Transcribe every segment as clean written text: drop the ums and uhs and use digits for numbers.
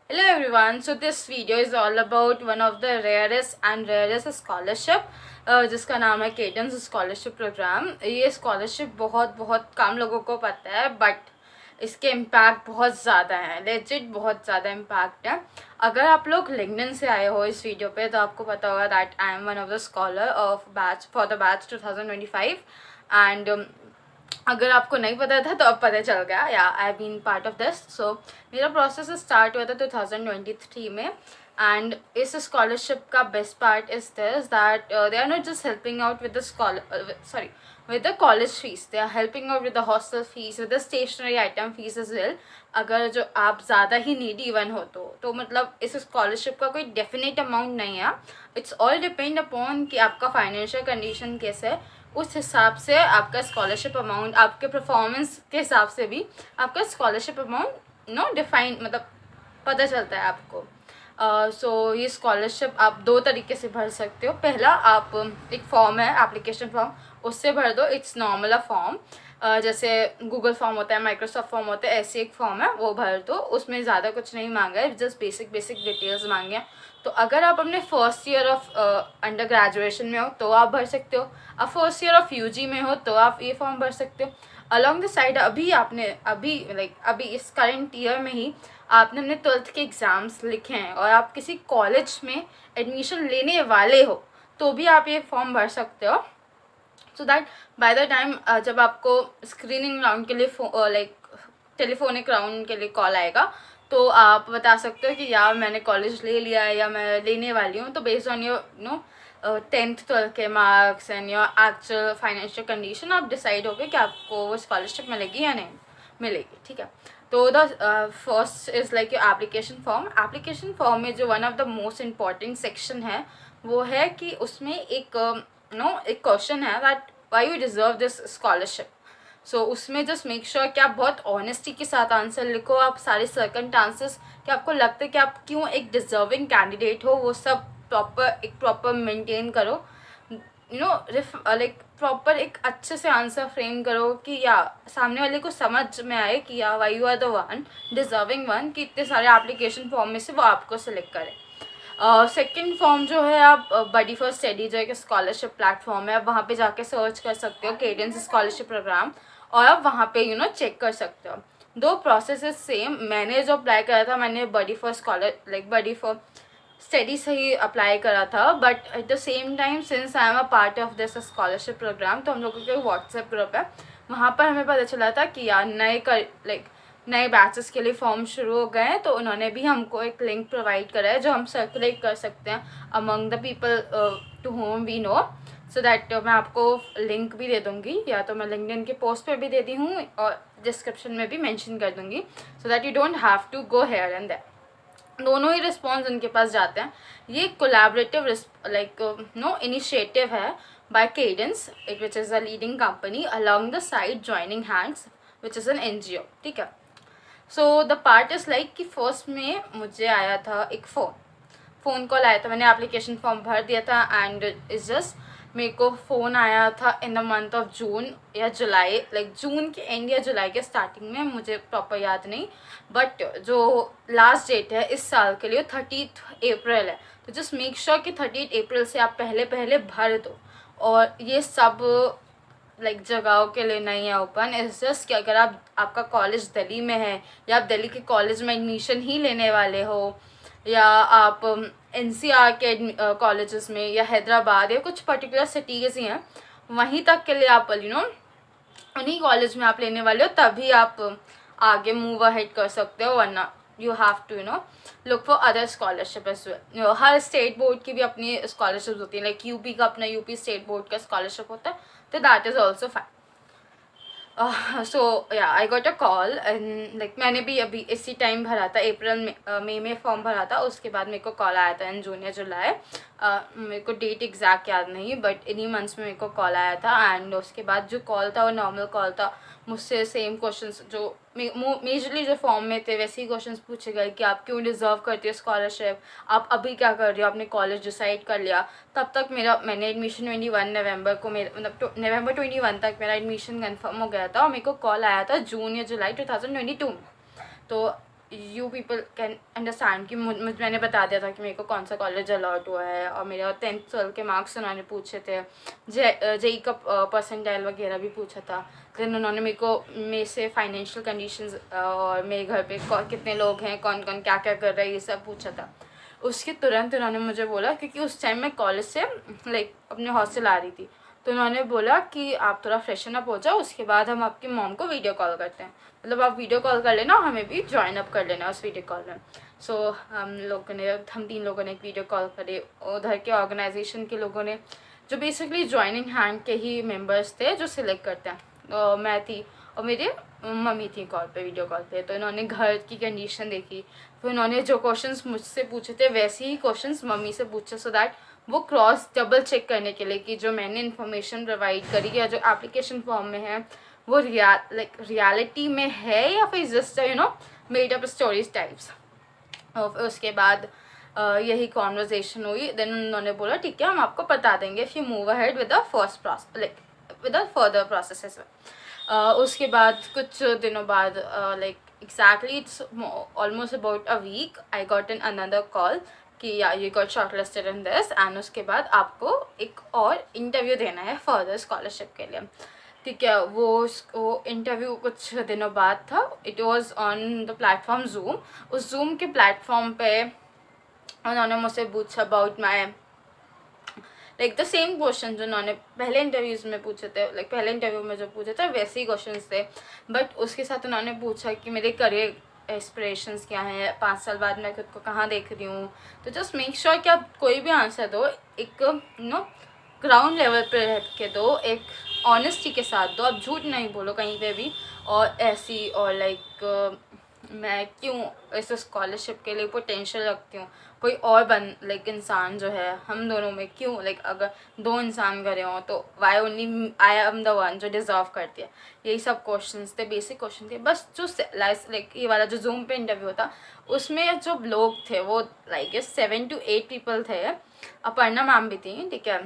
Hello everyone. So this video is all about one of the rarest scholarship जिसका नाम है cadence scholarship programme. ये scholarship बहुत बहुत कम लोगों को पता है, बट इसके इम्पैक्ट बहुत ज़्यादा है, लेजिट बहुत ज़्यादा इम्पैक्ट है। अगर आप लोग लिंक्डइन से आए हो इस वीडियो पे तो आपको पता होगा that I am one of the scholar of batch for the batch 2025 and अगर आपको नहीं पता था तो अब पता चल गया, या I been part of this. So मेरा प्रोसेस स्टार्ट हुआ था 2023 में। एंड इस स्कॉलरशिप का best part is this that they are not just helping out with the with the college fees, they are helping out with the hostel fees, with the stationery item fees as well। अगर जो आप ज़्यादा ही needy one हो तो मतलब इस scholarship का कोई डेफिनेट अमाउंट नहीं है। इट्स ऑल डिपेंड अपॉन कि आपका फाइनेंशियल कंडीशन कैसे है, उस हिसाब से आपका स्कॉलरशिप अमाउंट, आपके परफॉर्मेंस के हिसाब से भी आपका स्कॉलरशिप अमाउंट डिफाइन मतलब पता चलता है आपको। सो ये स्कॉलरशिप आप दो तरीके से भर सकते हो। पहला, आप एक फॉर्म है, एप्लीकेशन फॉर्म, उससे भर दो। इट्स नॉर्मल अ फॉर्म, जैसे गूगल फॉर्म होता है, माइक्रोसॉफ्ट फॉर्म होता है, ऐसे एक फॉर्म है, वो भर दो। उसमें ज़्यादा कुछ नहीं मांगा है, जस्ट बेसिक डिटेल्स मांगे हैं। तो अगर आप अपने first year of under graduation में हो तो आप भर सकते हो, अब फर्स्ट ईयर ऑफ यूजी में हो तो आप ये फॉर्म भर सकते हो। अलॉन्ग द साइड अभी इस करेंट ईयर में ही आपने अपने 12th के एग्ज़ाम्स लिखे हैं और आप किसी कॉलेज में एडमिशन लेने वाले हो तो भी आप ये फॉर्म भर सकते हो। So that by the time जब आपको स्क्रीनिंग राउंड के लिए टेलीफोनिक राउंड के लिए कॉल आएगा तो आप बता सकते हो कि यार मैंने कॉलेज ले लिया है या मैं लेने वाली हूँ। तो based on your 10th 12th के marks and your actual financial condition आप डिसाइड होगे कि आपको वो स्कॉलरशिप मिलेगी या नहीं मिलेगी, ठीक है। तो the first is like your application form में जो one of the most important section है वो है कि उसमें एक एक क्वेश्चन है that why you deserve this scholarship. So उसमें जस्ट मेक श्योर कि आप बहुत ऑनेस्टी के साथ आंसर लिखो, आप सारे सर्कमस्टांसेस कि आपको लगता है कि आप क्यों एक डिजर्विंग कैंडिडेट हो वो सब प्रॉपर मेंटेन करो। प्रॉपर एक अच्छे से आंसर फ्रेम करो कि या सामने वाले को समझ में आए कि या why you are the one deserving one, कि इतने सारे एप्लीकेशन फॉर्म में से वो आपको सिलेक्ट करें। सेकेंड फॉर्म जो है, आप बडी फॉर स्टडी जो है कि स्कॉलरशिप प्लेटफॉर्म है, आप वहाँ पे जाके सर्च कर सकते हो केडेंस स्कॉलरशिप प्रोग्राम और आप वहाँ पे चेक कर सकते हो। दो प्रोसेस सेम। मैंने जो अप्लाई करा था मैंने बडी फॉर स्टडी से ही अप्लाई करा था, but at the same time since I am a part of this scholarship program तो हम लोगों का व्हाट्सएप ग्रुप है, वहाँ पर हमें पता चला था कि यार नए बैचेस के लिए फॉर्म शुरू हो गए हैं। तो उन्होंने भी हमको एक लिंक प्रोवाइड करा है जो हम सर्कुलेट कर सकते हैं among the people to whom we know. So that मैं आपको लिंक भी दे दूँगी, या तो मैं लिंक्डइन के पोस्ट पे भी दे दी हूँ और डिस्क्रिप्शन में भी मेंशन कर दूँगी, so that you don't have to go here and there. दोनों ही रिस्पॉन्स उनके पास जाते हैं। ये कोलैबोरेटिव इनिशिएटिव है by Cadence, which is a leading company, along the side joining hands which is an NGO, ठीक है। So the part is like कि फर्स्ट में मुझे आया था एक फ़ोन कॉल आया था, मैंने एप्लीकेशन फॉर्म भर दिया था एंड इज़ जस्ट मेरे को फ़ोन आया था in the month of June या जुलाई, जून के एंड या जुलाई के स्टार्टिंग में, मुझे प्रॉपर याद नहीं, बट जो लास्ट डेट है इस साल के लिए 30 अप्रैल है। तो जस्ट मेक श्योर कि 30 अप्रैल से आप पहले भर दो। और ये सब जगहों के लिए नहीं है ओपन, इट्स जस्ट कि अगर आपका कॉलेज दिल्ली में है या आप दिल्ली के कॉलेज में एडमिशन ही लेने वाले हो, या आप NCR के कॉलेजेस में या हैदराबाद या कुछ पर्टिकुलर सिटीज़ ही हैं वहीं तक के लिए आप उन्हीं कॉलेज में आप लेने वाले हो तभी आप आगे मूव अहेड कर सकते हो, वरना you have to look for other scholarship as well. हर स्टेट बोर्ड की भी अपनी स्कॉलरशिप होती है, लाइक यूपी का अपना यूपी स्टेट बोर्ड का स्कॉलरशिप होता है, तो दैट इज़ ऑल्सो फाइन। सो या I got a call and मैंने भी अभी इसी टाइम भरा था, अप्रैल में मई में फॉर्म भरा था, उसके बाद मेरे को कॉल आया था इन जून या जुलाई, मेरे को डेट एग्जैक्ट याद नहीं, बट इन्हीं मंथ्स में मेरे को कॉल आया था। एंड उसके बाद जो कॉल था वो नॉर्मल कॉल था, मुझसे सेम क्वेश्चंस जो मेजरली जो फॉर्म में थे वैसे ही क्वेश्चंस पूछे गए कि आप क्यों डिज़र्व करते हो स्कॉलरशिप, आप अभी क्या कर रहे हो, आपने कॉलेज डिसाइड कर लिया। तब तक मैंने एडमिशन 21 नवंबर को नवंबर 21 तक मेरा एडमिशन कंफर्म हो गया था और मेरे को कॉल आया था जून या जुलाई 2022 में। तो यू पीपल कैन अंडरस्टैंड कि मैंने बता दिया था कि मेरे को कौन सा कॉलेज अलॉट हुआ है, और मेरे 10th 12 के मार्क्स उन्होंने पूछे थे, जेई का परसेंटाइल वगैरह भी पूछा था। फिर उन्होंने मेरे से फाइनेंशियल कंडीशंस और मेरे घर पे कितने लोग हैं, कौन कौन क्या क्या कर रहे हैं, ये सब पूछा था। उसके तुरंत उन्होंने मुझे बोला, क्योंकि उस टाइम मैं कॉलेज से लाइक अपने हॉस्टल आ रही थी, तो उन्होंने बोला कि आप थोड़ा फ्रेशन अप हो जाओ, उसके बाद हम आपकी मॉम को वीडियो कॉल करते हैं, मतलब आप वीडियो कॉल कर लेना, हमें भी ज्वाइन अप कर लेना उस वीडियो कॉल में। सो हम 3 लोगों ने एक वीडियो कॉल करे, उधर के ऑर्गेनाइजेशन के लोगों ने, जो बेसिकली ज्वाइनिंग हैंड के ही मेंबर्स थे जो सिलेक्ट करते हैं, मैं थी और मेरे मम्मी थी कॉल पे, वीडियो कॉल पे। तो इन्होंने घर की कंडीशन देखी, फिर उन्होंने जो क्वेश्चंस मुझसे पूछे थे वैसे ही क्वेश्चंस मम्मी से पूछे, सो दैट वो क्रॉस डबल चेक करने के लिए कि जो मैंने इन्फॉर्मेशन प्रोवाइड करी या जो एप्लीकेशन फॉर्म में है वो रियलिटी में है या फिर just made up stories types. और उसके बाद यही कॉन्वर्जेशन हुई। देन उन्होंने बोला ठीक है, हम आपको बता देंगे if you move ahead with the first process, like with the further process. उसके बाद कुछ दिनों बाद like exactly it's almost about a week I got an another call कि या you got shortlisted in this, and उसके बाद आपको एक और इंटरव्यू देना है फर्दर स्कॉलरशिप के लिए। ठीक है, वो इंटरव्यू कुछ दिनों बाद था। It was on the platform zoom. उस जूम के प्लेटफॉर्म पे उन्होंने मुझसे पूछा about my like the same question जो उन्होंने पहले इंटरव्यूज़ में पूछे थे, लाइक पहले इंटरव्यू में जो पूछे थे वैसे ही क्वेश्चन थे, बट उसके साथ उन्होंने पूछा कि मेरे करियर एस्पिरेशंस क्या हैं, 5 साल बाद मैं खुद को कहाँ देख रही हूँ। तो जस्ट मेक श्योर कि आप कोई भी आंसर दो, एक ग्राउंड लेवल पे रह के दो, एक ऑनेस्टी के साथ दो, आप झूठ नहीं बोलो कहीं पे भी। और ऐसी और लाइक मैं क्यों इस स्कॉलरशिप के लिए पोटेंशियल रखती हूँ, कोई और लाइक इंसान जो है हम दोनों में क्यों, लाइक अगर 2 इंसान करे हों तो why only I am the one जो डिज़र्व करती है। यही सब क्वेश्चंस थे, बेसिक क्वेश्चन थे बस। जो लाइक ये वाला जो जूम पे इंटरव्यू था उसमें जो लोग थे वो लाइक 7 to 8 पीपल थे। अपर्णा मैम भी थी, ठीक है।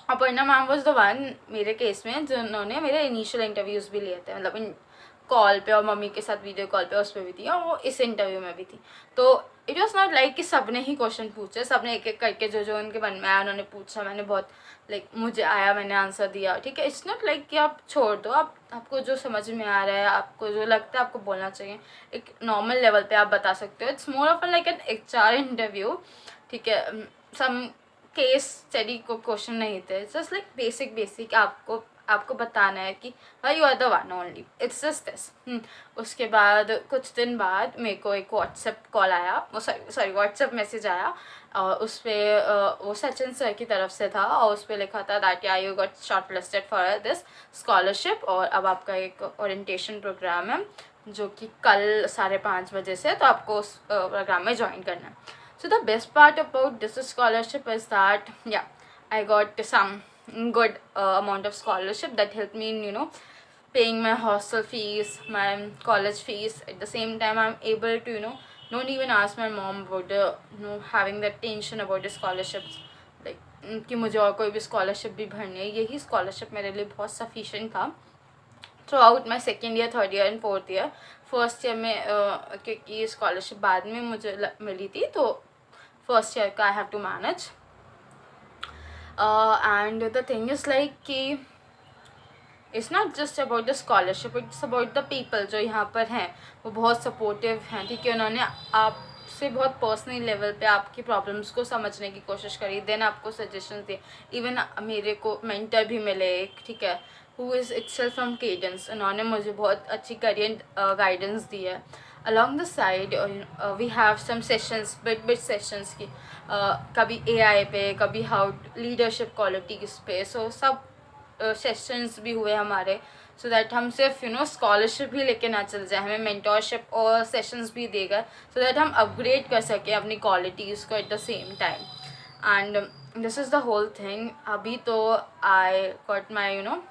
Aparna ma'am was the one मेरे केस में जिन्होंने मेरे इनिशियल इंटरव्यूज़ भी लिए थे, मतलब इन कॉल पे और मम्मी के साथ वीडियो कॉल पे उस पर भी थी, और वो इस इंटरव्यू में भी थी। तो इट वॉज नॉट लाइक कि सब ने ही क्वेश्चन पूछे, सब ने एक एक करके जो जो उनके मन में आया उन्होंने पूछा, मैंने बहुत लाइक मुझे आया मैंने आंसर दिया, ठीक है। इट्स नॉट लाइक कि आप छोड़ दो, आपको जो समझ में आ रहा है, आपको जो लगता है आपको बोलना चाहिए, एक नॉर्मल लेवल पे आप बता सकते हो। It's more of like an HR interview, ठीक है। सम केस स्टडी को क्वेश्चन नहीं थे, जस्ट लाइक बेसिक आपको बताना है कि you are the one only, it's just this. उसके बाद कुछ दिन बाद मेरे को एक व्हाट्सएप कॉल आया, वो सॉरी व्हाट्सएप मैसेज आया, और उस पर वो सचिन सर की तरफ से था, और उस पर लिखा था दैट या you got short listed for this scholarship, और अब आपका एक ओरिएंटेशन प्रोग्राम है जो कि कल 5:30 बजे से, तो आपको उस प्रोग्राम में ज्वाइन करना है। So the best part about this scholarship is that I got some good amount of scholarship that helped me in paying my hostel fees, my college fees. At the same time I'm able to don't even ask my mom about the having that tension about the scholarships, like कि मुझे और कोई भी scholarship भी भरनी है। यही scholarship मेरे लिए बहुत sufficient था through out my 2nd year 3rd year and 4th year. First year में क्योंकि स्कॉलरशिप बाद में मुझे मिली थी, तो फर्स्ट ईयर का I have to manage. And the thing is like कि it's not just about the scholarship, it's about the people जो यहाँ पर हैं, वो बहुत सपोर्टिव हैं, ठीक है। उन्होंने आपसे बहुत पर्सनल लेवल पे आपकी प्रॉब्लम्स को समझने की कोशिश करी, देन आपको सजेशन दिए। इवन मेरे को मेंटर भी मिले एक, ठीक है, who is itself from Cadence. उन्होंने मुझे बहुत अच्छी करियर गाइडेंस दी है। Along the side we have some sessions, bit sessions की, कभी AI पे, कभी हाउ लीडरशिप क्वालिटीज़ पे, सो सब सेशंस भी हुए हमारे, सो दैट हम सिर्फ स्कॉलरशिप ही लेके ना चल जाए, हमें मेंटोरशिप और सेशंस भी देगा, सो दैट हम अपग्रेड कर सकें अपनी क्वालिटीज़ को at the same time. And this is the whole thing. अभी तो I got my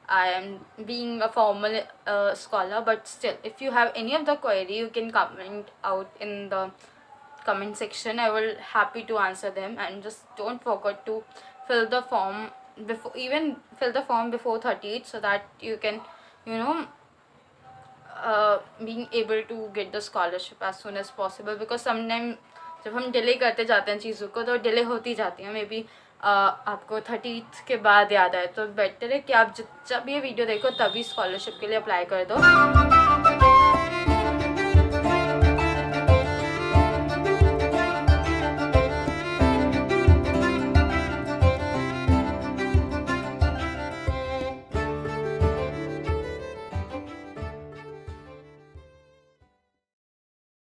I am being a formal scholar, but still if you have any of the query you can comment out in the comment section. I will happy to answer them, and just don't forget to fill the form before 30th, so that you can being able to get the scholarship as soon as possible, because sometime जब हम delay करते जाते हैं चीज़ों को तो delay होती जाती है। मे बी आपको 30th के बाद याद आए तो बेटर है कि आप जब ये वीडियो देखो तभी स्कॉलरशिप के लिए अप्लाई कर दो।